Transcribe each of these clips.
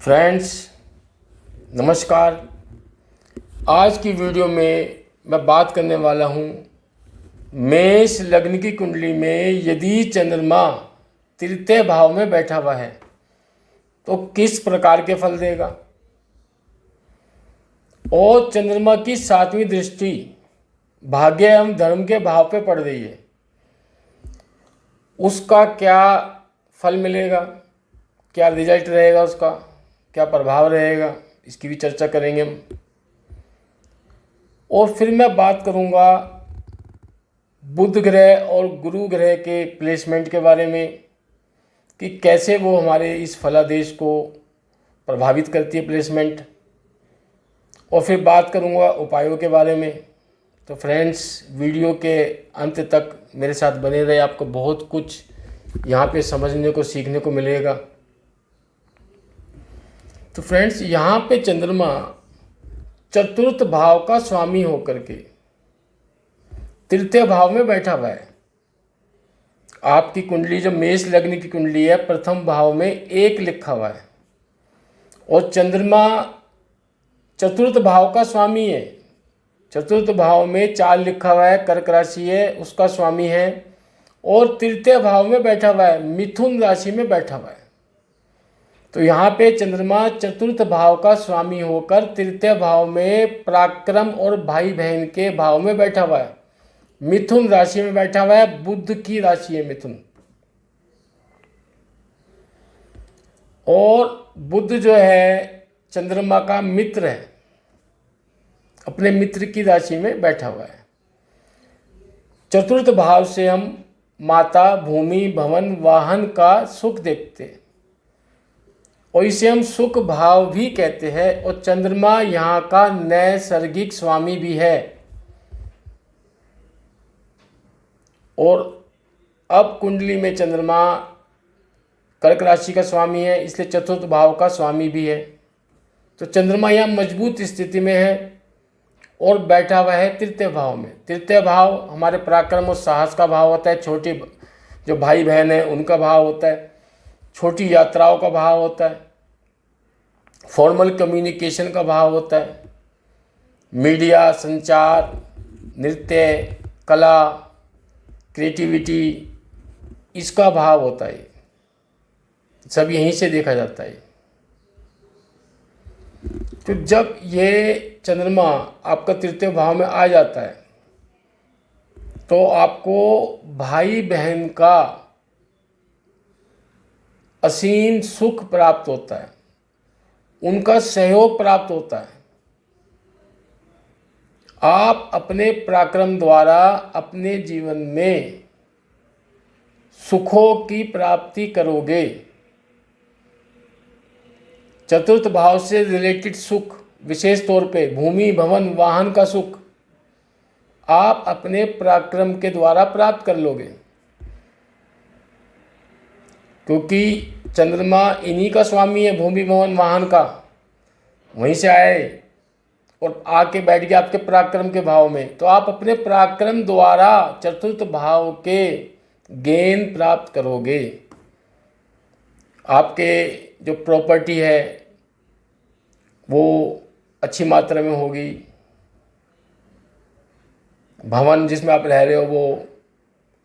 Friends, नमस्कार। आज की वीडियो में मैं बात करने वाला हूँ मेष लग्न की कुंडली में यदि चंद्रमा तृतीय भाव में बैठा हुआ है तो किस प्रकार के फल देगा, और चंद्रमा की 7वीं दृष्टि भाग्य एवं धर्म के भाव पे पड़ रही है, उसका क्या फल मिलेगा, क्या रिजल्ट रहेगा, उसका क्या प्रभाव रहेगा, इसकी भी चर्चा करेंगे हम। और फिर मैं बात करूंगा बुध ग्रह और गुरु ग्रह के प्लेसमेंट के बारे में कि कैसे वो हमारे इस फलादेश को प्रभावित करती है प्लेसमेंट, और फिर बात करूंगा उपायों के बारे में। तो फ्रेंड्स, वीडियो के अंत तक मेरे साथ बने रहे, आपको बहुत कुछ यहाँ पे समझने को सीखने को मिलेगा। तो फ्रेंड्स, यहाँ पे चंद्रमा चतुर्थ भाव का स्वामी होकर के तृतीय भाव में बैठा हुआ है। आपकी कुंडली जो मेष लग्न की कुंडली है, प्रथम भाव में 1 लिखा हुआ है और चंद्रमा चतुर्थ भाव का स्वामी है। चतुर्थ भाव में 4 लिखा हुआ है, कर्क राशि है, उसका स्वामी है, और तृतीय भाव में बैठा हुआ है, मिथुन राशि में बैठा हुआ है। तो यहाँ पे चंद्रमा चतुर्थ भाव का स्वामी होकर तृतीय भाव में पराक्रम और भाई बहन के भाव में बैठा हुआ है, मिथुन राशि में बैठा हुआ है। बुध की राशि है मिथुन, और बुध जो है चंद्रमा का मित्र है, अपने मित्र की राशि में बैठा हुआ है। चतुर्थ भाव से हम माता, भूमि, भवन, वाहन का सुख देखते हैं, और इसे हम सुख भाव भी कहते हैं, और चंद्रमा यहाँ का नैसर्गिक स्वामी भी है। और अब कुंडली में चंद्रमा कर्क राशि का स्वामी है, इसलिए चतुर्थ भाव का स्वामी भी है। तो चंद्रमा यहाँ मजबूत स्थिति में है और बैठा हुआ है तृतीय भाव में। तृतीय भाव हमारे पराक्रम और साहस का भाव होता है, छोटे जो भाई बहन है उनका भाव होता है, छोटी यात्राओं का भाव होता है, फॉर्मल कम्युनिकेशन का भाव होता है, मीडिया, संचार, नृत्य, कला, क्रिएटिविटी, इसका भाव होता है। सब यहीं से देखा जाता है। तो जब ये चंद्रमा आपका तृतीय भाव में आ जाता है तो आपको भाई बहन का असीम सुख प्राप्त होता है, उनका सहयोग प्राप्त होता है। आप अपने पराक्रम द्वारा अपने जीवन में सुखों की प्राप्ति करोगे। चतुर्थ भाव से रिलेटेड सुख, विशेष तौर पे भूमि, भवन, वाहन का सुख आप अपने पराक्रम के द्वारा प्राप्त कर लोगे, क्योंकि चंद्रमा इन्हीं का स्वामी है, भूमि, भवन, वाहन का। वहीं से आए और आके बैठ गया आपके पराक्रम के भाव में, तो आप अपने पराक्रम द्वारा चतुर्थ भाव के गेन प्राप्त करोगे। आपके जो प्रॉपर्टी है वो अच्छी मात्रा में होगी, भवन जिसमें आप रह रहे हो वो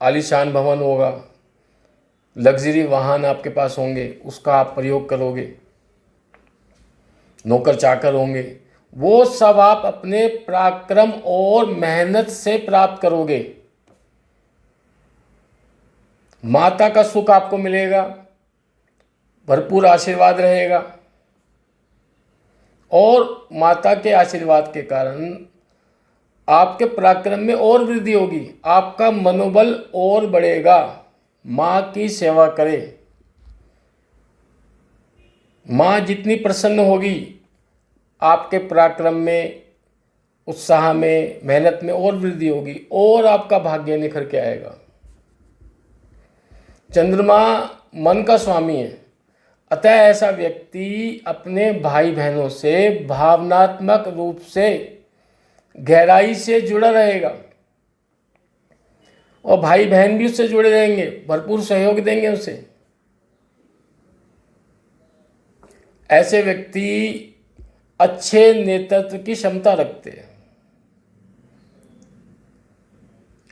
आलीशान भवन होगा, लग्जरी वाहन आपके पास होंगे, उसका आप प्रयोग करोगे, नौकर चाकर होंगे, वो सब आप अपने पराक्रम और मेहनत से प्राप्त करोगे। माता का सुख आपको मिलेगा, भरपूर आशीर्वाद रहेगा, और माता के आशीर्वाद के कारण आपके पराक्रम में और वृद्धि होगी, आपका मनोबल और बढ़ेगा। माँ की सेवा करें, माँ जितनी प्रसन्न होगी आपके पराक्रम में, उत्साह में, मेहनत में और वृद्धि होगी, और आपका भाग्य निखर के आएगा। चंद्रमा मन का स्वामी है, अतः ऐसा व्यक्ति अपने भाई बहनों से भावनात्मक रूप से गहराई से जुड़ा रहेगा, और भाई बहन भी उससे जुड़े रहेंगे, भरपूर सहयोग देंगे उसे। ऐसे व्यक्ति अच्छे नेतृत्व की क्षमता रखते हैं।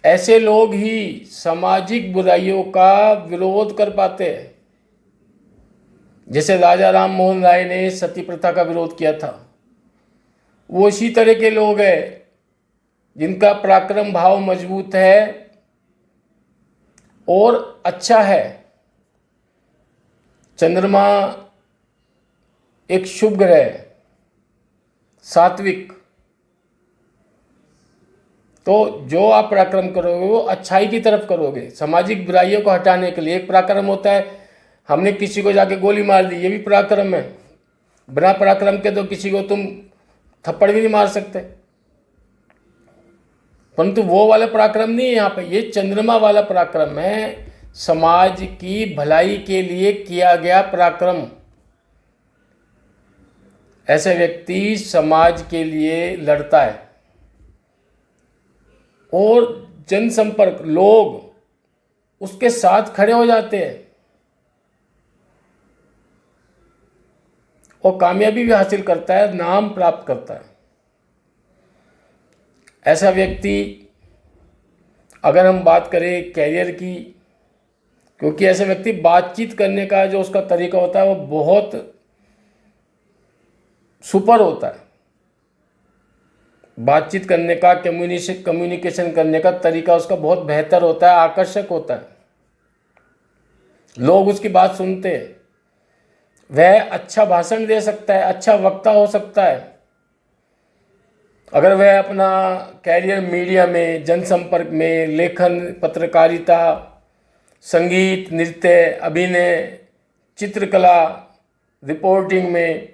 ऐसे लोग ही सामाजिक बुराइयों का विरोध कर पाते हैं। जैसे राजा राम मोहन राय ने सती प्रथा का विरोध किया था, वो इसी तरह के लोग हैं जिनका पराक्रम भाव मजबूत है और अच्छा है। चंद्रमा एक शुभ ग्रह, सात्विक, तो जो आप पराक्रम करोगे वो अच्छाई की तरफ करोगे। सामाजिक बुराइयों को हटाने के लिए एक पराक्रम होता है, हमने किसी को जाके गोली मार दी, ये भी पराक्रम है। बिना पराक्रम के तो किसी को तुम थप्पड़ भी नहीं मार सकते, परंतु वो वाला पराक्रम नहीं है यहाँ पे। ये चंद्रमा वाला पराक्रम है, समाज की भलाई के लिए किया गया पराक्रम। ऐसे व्यक्ति समाज के लिए लड़ता है और जनसंपर्क, लोग उसके साथ खड़े हो जाते हैं और कामयाबी भी हासिल करता है, नाम प्राप्त करता है। ऐसा व्यक्ति, अगर हम बात करें कैरियर की, क्योंकि ऐसे व्यक्ति बातचीत करने का जो उसका तरीका होता है वो बहुत सुपर होता है। बातचीत करने का, कम्युनिकेशन करने का तरीका उसका बहुत बेहतर होता है, आकर्षक होता है, लोग उसकी बात सुनते हैं। वह अच्छा भाषण दे सकता है, अच्छा वक्ता हो सकता है। अगर वह अपना कैरियर मीडिया में, जनसंपर्क में, लेखन, पत्रकारिता, संगीत, नृत्य, अभिनय, चित्रकला, रिपोर्टिंग में,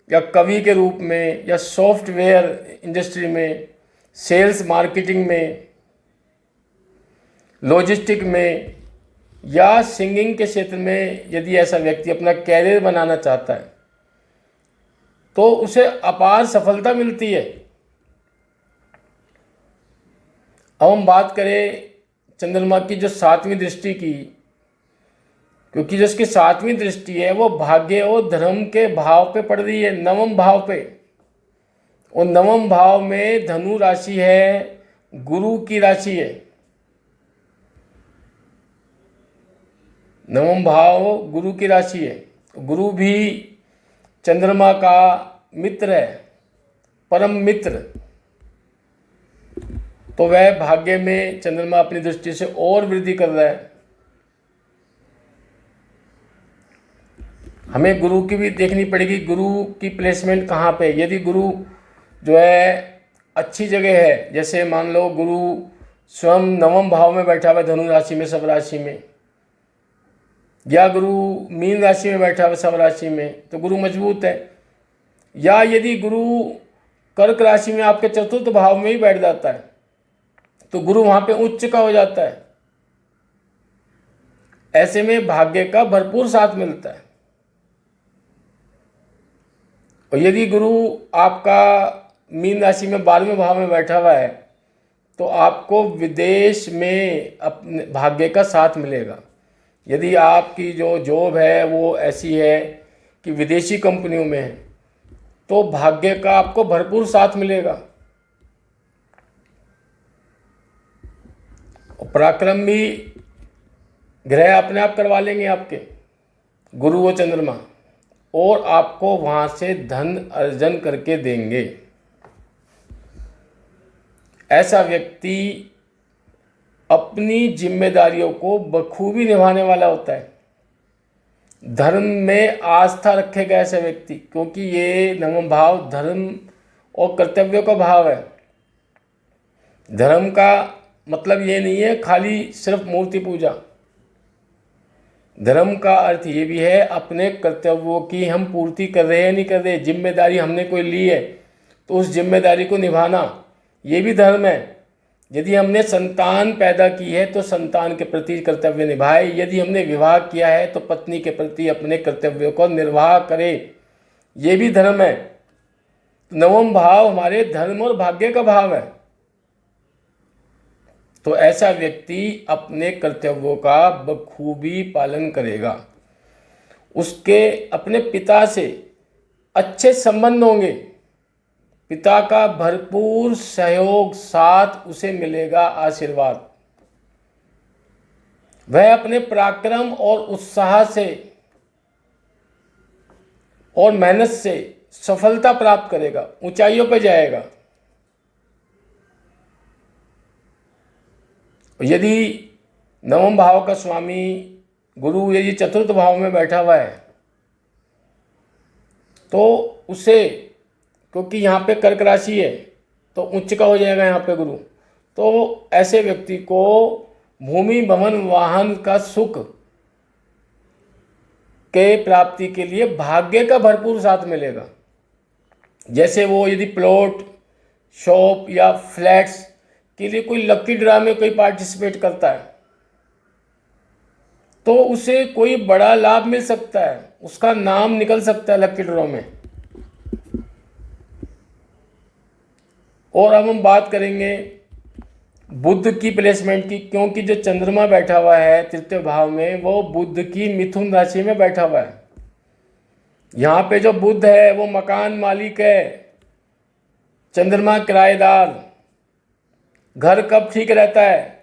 या कवि के रूप में, या सॉफ्टवेयर इंडस्ट्री में, सेल्स मार्केटिंग में, लॉजिस्टिक में, या सिंगिंग के क्षेत्र में यदि ऐसा व्यक्ति अपना कैरियर बनाना चाहता है तो उसे अपार सफलता मिलती है। अब हम बात करें चंद्रमा की जो 7वीं दृष्टि की, क्योंकि जो इसकी 7वीं दृष्टि है वो भाग्य और धर्म के भाव पे पड़ रही है, 9वें भाव पे। और 9वें भाव में धनु राशि है, गुरु की राशि है। 9वां भाव गुरु की राशि है। गुरु भी चंद्रमा का मित्र है, परम मित्र। तो वह भाग्य में चंद्रमा अपनी दृष्टि से और वृद्धि कर रहा है। हमें गुरु की भी देखनी पड़ेगी, गुरु की प्लेसमेंट कहाँ पे। यदि गुरु जो है अच्छी जगह है, जैसे मान लो गुरु स्वयं 9वें भाव में बैठा हुआ है, धनु राशि में, सब राशि में, या गुरु मीन राशि में बैठा हुआ सब राशि में, तो गुरु मजबूत है। या यदि गुरु कर्क राशि में आपके 4th भाव में ही बैठ जाता है तो गुरु वहाँ पे उच्च का हो जाता है। ऐसे में भाग्य का भरपूर साथ मिलता है। और यदि गुरु आपका मीन राशि में 12वें भाव में बैठा हुआ है तो आपको विदेश में अपने भाग्य का साथ मिलेगा। यदि आपकी जो जॉब है वो ऐसी है कि विदेशी कंपनियों में है तो भाग्य का आपको भरपूर साथ मिलेगा। और पराक्रम भी ग्रह अपने आप करवा लेंगे आपके, गुरु व चंद्रमा, और आपको वहाँ से धन अर्जन करके देंगे। ऐसा व्यक्ति अपनी जिम्मेदारियों को बखूबी निभाने वाला होता है। धर्म में आस्था रखेगा ऐसा व्यक्ति, क्योंकि ये 9वां भाव धर्म और कर्तव्यों का भाव है। धर्म का मतलब ये नहीं है खाली सिर्फ मूर्ति पूजा। धर्म का अर्थ ये भी है अपने कर्तव्यों की हम पूर्ति कर रहे हैं नहीं कर रहे। जिम्मेदारी हमने कोई ली है तो उस जिम्मेदारी को निभाना, ये भी धर्म है। यदि हमने संतान पैदा की है तो संतान के प्रति कर्तव्य निभाए। यदि हमने विवाह किया है तो पत्नी के प्रति अपने कर्तव्यों को निर्वाह करे, ये भी धर्म है। 9वां भाव हमारे धर्म और भाग्य का भाव है। तो ऐसा व्यक्ति अपने कर्तव्यों का बखूबी पालन करेगा। उसके अपने पिता से अच्छे संबंध होंगे, पिता का भरपूर सहयोग साथ उसे मिलेगा, आशीर्वाद। वह अपने पराक्रम और उत्साह से और मेहनत से सफलता प्राप्त करेगा, ऊंचाइयों पर जाएगा। यदि नवम भाव का स्वामी गुरु यदि चतुर्थ भाव में बैठा हुआ है तो उसे, क्योंकि यहाँ पे कर्क राशि है तो उच्च का हो जाएगा यहाँ पे गुरु, तो ऐसे व्यक्ति को भूमि भवन वाहन का सुख के प्राप्ति के लिए भाग्य का भरपूर साथ मिलेगा। जैसे वो यदि प्लॉट, शॉप या फ्लैट्स के लिए कोई लकी ड्रा में कोई पार्टिसिपेट करता है तो उसे कोई बड़ा लाभ मिल सकता है, उसका नाम निकल सकता है लकी ड्रॉ में। और अब हम बात करेंगे बुध की प्लेसमेंट की, क्योंकि जो चंद्रमा बैठा हुआ है तृतीय भाव में वो बुध की मिथुन राशि में बैठा हुआ है। यहाँ पे जो बुध है वो मकान मालिक है, चंद्रमा किराएदार। घर कब ठीक रहता है?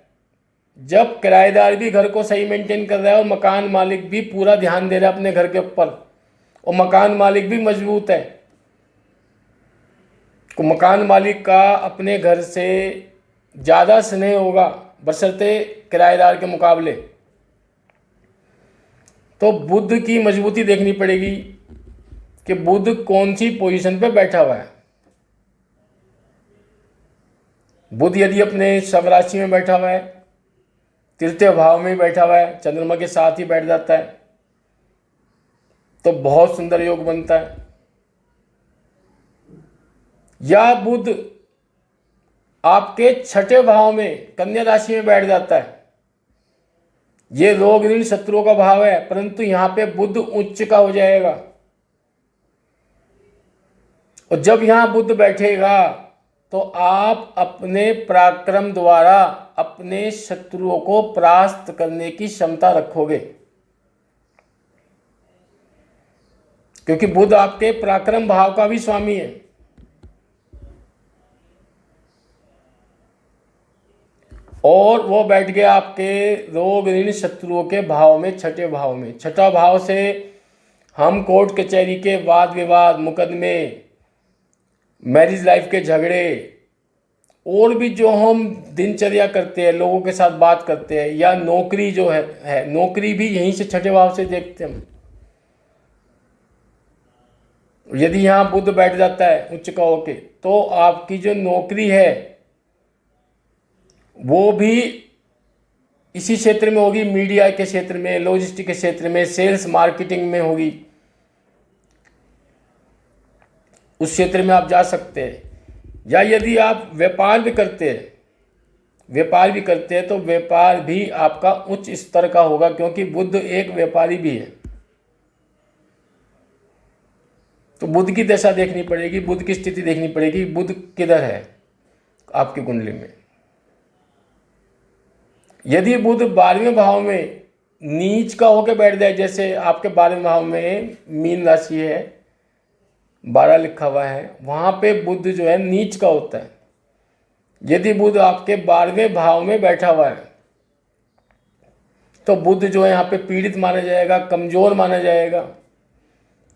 जब किराएदार भी घर को सही मेंटेन कर रहा है और मकान मालिक भी पूरा ध्यान दे रहा है अपने घर के ऊपर, और मकान मालिक भी मजबूत है। तो मकान मालिक का अपने घर से ज़्यादा स्नेह होगा बशर्ते किराएदार के मुकाबले। तो बुध की मजबूती देखनी पड़ेगी कि बुध कौन सी पोजीशन पे बैठा हुआ है। बुध यदि अपने सब राशि में बैठा हुआ है, तृतीय भाव में बैठा हुआ है, चंद्रमा के साथ ही बैठ जाता है, तो बहुत सुंदर योग बनता है। या बुध आपके छठे भाव में कन्या राशि में बैठ जाता है, ये रोग ऋण शत्रुओं का भाव है, परंतु यहां पे बुध उच्च का हो जाएगा। और जब यहां बुध बैठेगा तो आप अपने पराक्रम द्वारा अपने शत्रुओं को परास्त करने की क्षमता रखोगे, क्योंकि बुध आपके पराक्रम भाव का भी स्वामी है। और वो बैठ गया आपके रोग ऋण शत्रुओं के भाव में, छठे भाव में। छठा भाव से हम कोर्ट कचहरी के वाद विवाद, मुकदमे, मैरिज लाइफ के झगड़े और भी जो हम दिनचर्या करते हैं, लोगों के साथ बात करते हैं, या नौकरी जो है नौकरी भी यहीं से छठे भाव से देखते हैं हम। यदि यहाँ बुध बैठ जाता है उच्च का होके तो आपकी जो नौकरी है वो भी इसी क्षेत्र में होगी, मीडिया के क्षेत्र में, लॉजिस्टिक के क्षेत्र में, सेल्स मार्केटिंग में होगी। उस क्षेत्र में आप जा सकते हैं। या यदि आप व्यापार भी करते हैं तो व्यापार भी आपका उच्च स्तर का होगा, क्योंकि बुध एक व्यापारी भी है। तो बुध की दशा देखनी पड़ेगी, बुध की स्थिति देखनी पड़ेगी, बुध किधर है आपकी कुंडली में। यदि बुध 12वें भाव में नीच का होकर बैठ जाए, जैसे आपके 12वें भाव में मीन राशि है, 12 लिखा हुआ है, वहाँ पे बुध जो है नीच का होता है। यदि बुध आपके 12वें भाव में बैठा हुआ है तो बुध जो है यहाँ पे पीड़ित माना जाएगा, कमज़ोर माना जाएगा।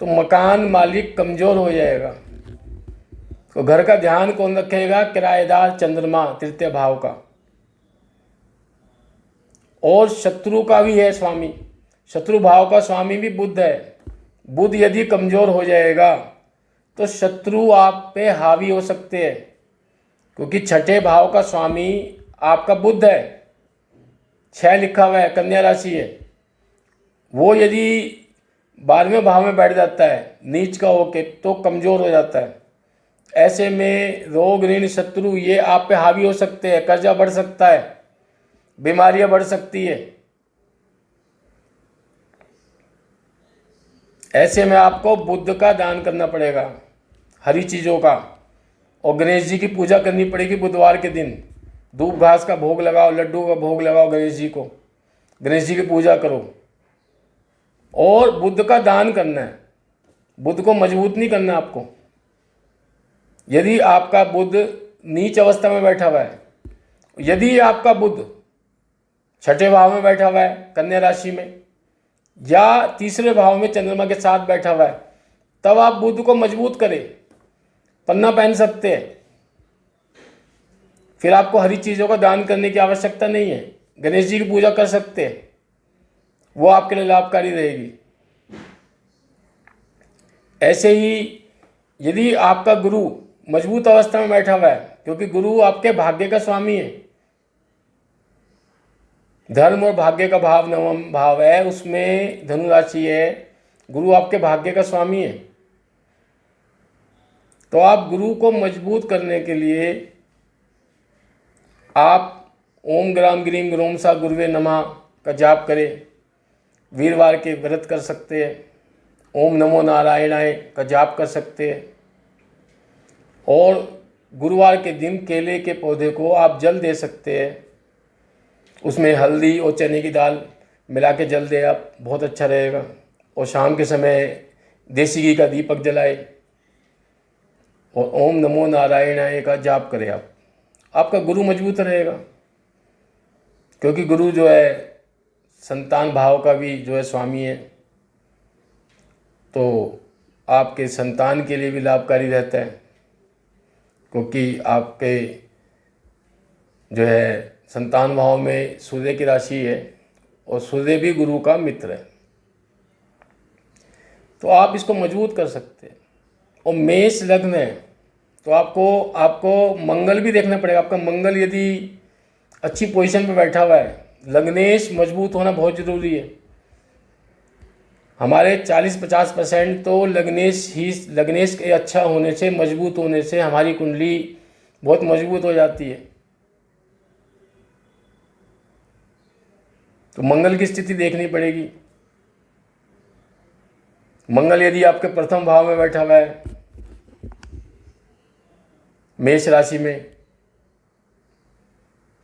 तो मकान मालिक कमज़ोर हो जाएगा। तो घर का ध्यान कौन रखेगा? किराएदार चंद्रमा तृतीय भाव का। और शत्रु का भी है स्वामी, शत्रु भाव का स्वामी भी बुध है। बुध यदि कमज़ोर हो जाएगा तो शत्रु आप पे हावी हो सकते हैं, क्योंकि छठे भाव का स्वामी आपका बुध है। 6 लिखा हुआ है, कन्या राशि है। वो यदि 12वें भाव में बैठ जाता है नीच का होके तो कमज़ोर हो जाता है। ऐसे में रोग ऋण शत्रु ये आप पे हावी हो सकते हैं, कर्जा बढ़ सकता है, बीमारियां बढ़ सकती है। ऐसे में आपको बुध का दान करना पड़ेगा, हरी चीज़ों का, और गणेश जी की पूजा करनी पड़ेगी बुधवार के दिन। दूब घास का भोग लगाओ, लड्डू का भोग लगाओ गणेश जी को, गणेश जी की पूजा करो और बुध का दान करना है। बुध को मजबूत नहीं करना आपको। यदि आपका बुध नीच अवस्था में बैठा हुआ है, यदि आपका बुध छठे भाव में बैठा हुआ है कन्या राशि में, या तीसरे भाव में चंद्रमा के साथ बैठा हुआ है, तब आप बुध को मजबूत करें, पन्ना पहन सकते हैं। फिर आपको हरी चीज़ों का दान करने की आवश्यकता नहीं है। गणेश जी की पूजा कर सकते हैं, वो आपके लिए लाभकारी रहेगी। ऐसे ही यदि आपका गुरु मजबूत अवस्था में बैठा हुआ है, क्योंकि गुरु आपके भाग्य का स्वामी है, धर्म और भाग्य का भाव नवम भाव है, उसमें धनु राशि है, गुरु आपके भाग्य का स्वामी है। तो आप गुरु को मजबूत करने के लिए आप ओम ग्राम ग्रीम ग्रोम सा गुरुवे नमः का जाप करें। वीरवार के व्रत कर सकते हैं, ओम नमो नारायणाय का जाप कर सकते हैं, और गुरुवार के दिन केले के पौधे को आप जल दे सकते हैं। उसमें हल्दी और चने की दाल मिला के जल दे आप, बहुत अच्छा रहेगा। और शाम के समय देसी घी का दीपक जलाए और ओम नमो नारायणाय का जाप करें आप, आपका गुरु मजबूत रहेगा। क्योंकि गुरु जो है संतान भाव का भी जो है स्वामी है, तो आपके संतान के लिए भी लाभकारी रहता है। क्योंकि आपके जो है संतान भाव में सूर्य की राशि है और सूर्य भी गुरु का मित्र है, तो आप इसको मजबूत कर सकते हैं। और मेष लग्न है तो आपको मंगल भी देखना पड़ेगा। आपका मंगल यदि अच्छी पोजीशन पे बैठा हुआ है, लग्नेश मजबूत होना बहुत ज़रूरी है। हमारे 40-50% तो लग्नेश के अच्छा होने से, मजबूत होने से हमारी कुंडली बहुत मजबूत हो जाती है। तो मंगल की स्थिति देखनी पड़ेगी। मंगल यदि आपके प्रथम भाव में बैठा हुआ है मेष राशि में,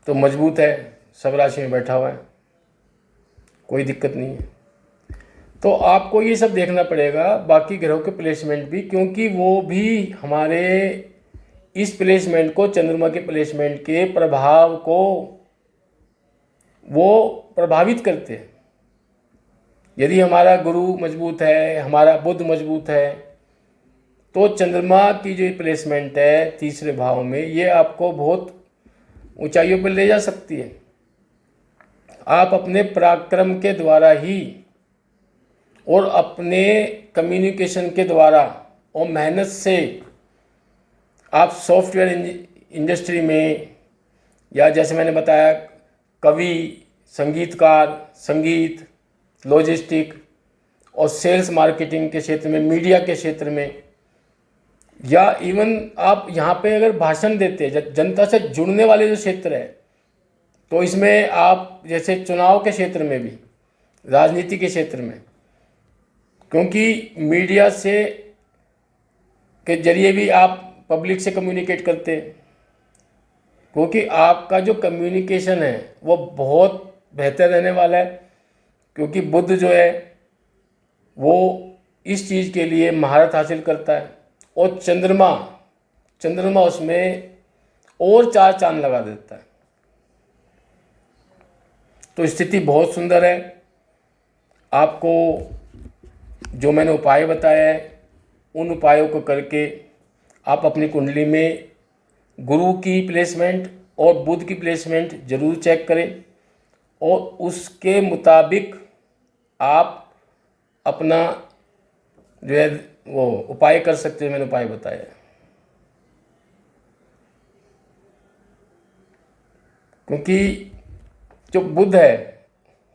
तो मजबूत है, सब राशि में बैठा हुआ है, कोई दिक्कत नहीं है। तो आपको ये सब देखना पड़ेगा, बाकी ग्रहों के प्लेसमेंट भी, क्योंकि वो भी हमारे इस प्लेसमेंट को, चंद्रमा के प्लेसमेंट के प्रभाव को वो प्रभावित करते हैं। यदि हमारा गुरु मजबूत है, हमारा बुध मजबूत है, तो चंद्रमा की जो प्लेसमेंट है तीसरे भाव में, ये आपको बहुत ऊंचाइयों पर ले जा सकती है। आप अपने पराक्रम के द्वारा ही और अपने कम्युनिकेशन के द्वारा और मेहनत से आप सॉफ्टवेयर इंडस्ट्री में, या जैसे मैंने बताया कवि, संगीतकार, संगीत, लॉजिस्टिक और सेल्स मार्केटिंग के क्षेत्र में, मीडिया के क्षेत्र में, या इवन आप यहाँ पे अगर भाषण देते हैं, जनता से जुड़ने वाले जो क्षेत्र है, तो इसमें आप जैसे चुनाव के क्षेत्र में भी, राजनीति के क्षेत्र में, क्योंकि मीडिया से के जरिए भी आप पब्लिक से कम्युनिकेट करते हैं, क्योंकि आपका जो कम्युनिकेशन है वो बहुत बेहतर रहने वाला है। क्योंकि बुध जो है वो इस चीज़ के लिए महारत हासिल करता है, और चंद्रमा उसमें और 4 चांद लगा देता है। तो स्थिति बहुत सुंदर है। आपको जो मैंने उपाय बताया है, उन उपायों को करके आप अपनी कुंडली में गुरु की प्लेसमेंट और बुध की प्लेसमेंट जरूर चेक करें, और उसके मुताबिक आप अपना जो है वो उपाय कर सकते हैं। मैंने उपाय बताया है, क्योंकि जो बुध है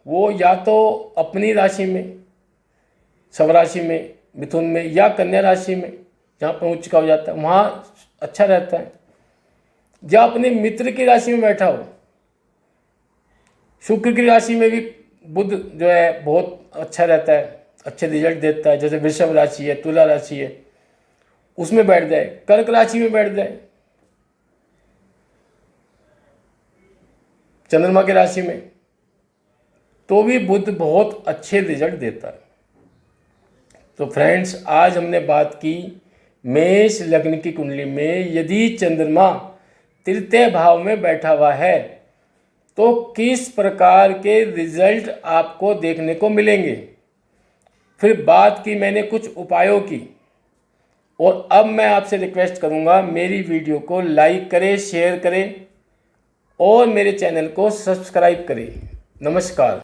वो या तो अपनी राशि में, सब राशि में, मिथुन में, या कन्या राशि में जहाँ पर उच्च का हो जाता है वहाँ अच्छा रहता है, या अपने मित्र की राशि में बैठा हो। शुक्र की राशि में भी बुध जो है बहुत अच्छा रहता है, अच्छे रिजल्ट देता है। जैसे वृषभ राशि है, तुला राशि है, उसमें बैठ जाए, कर्क राशि में बैठ जाए, चंद्रमा की राशि में, तो भी बुध बहुत अच्छे रिजल्ट देता है। तो फ्रेंड्स, आज हमने बात की मेष लग्न की कुंडली में यदि चंद्रमा तृतीय भाव में बैठा हुआ है तो किस प्रकार के रिजल्ट आपको देखने को मिलेंगे। फिर बात की मैंने कुछ उपायों की, और अब मैं आपसे रिक्वेस्ट करूंगा मेरी वीडियो को लाइक करें, शेयर करें और मेरे चैनल को सब्सक्राइब करें। नमस्कार।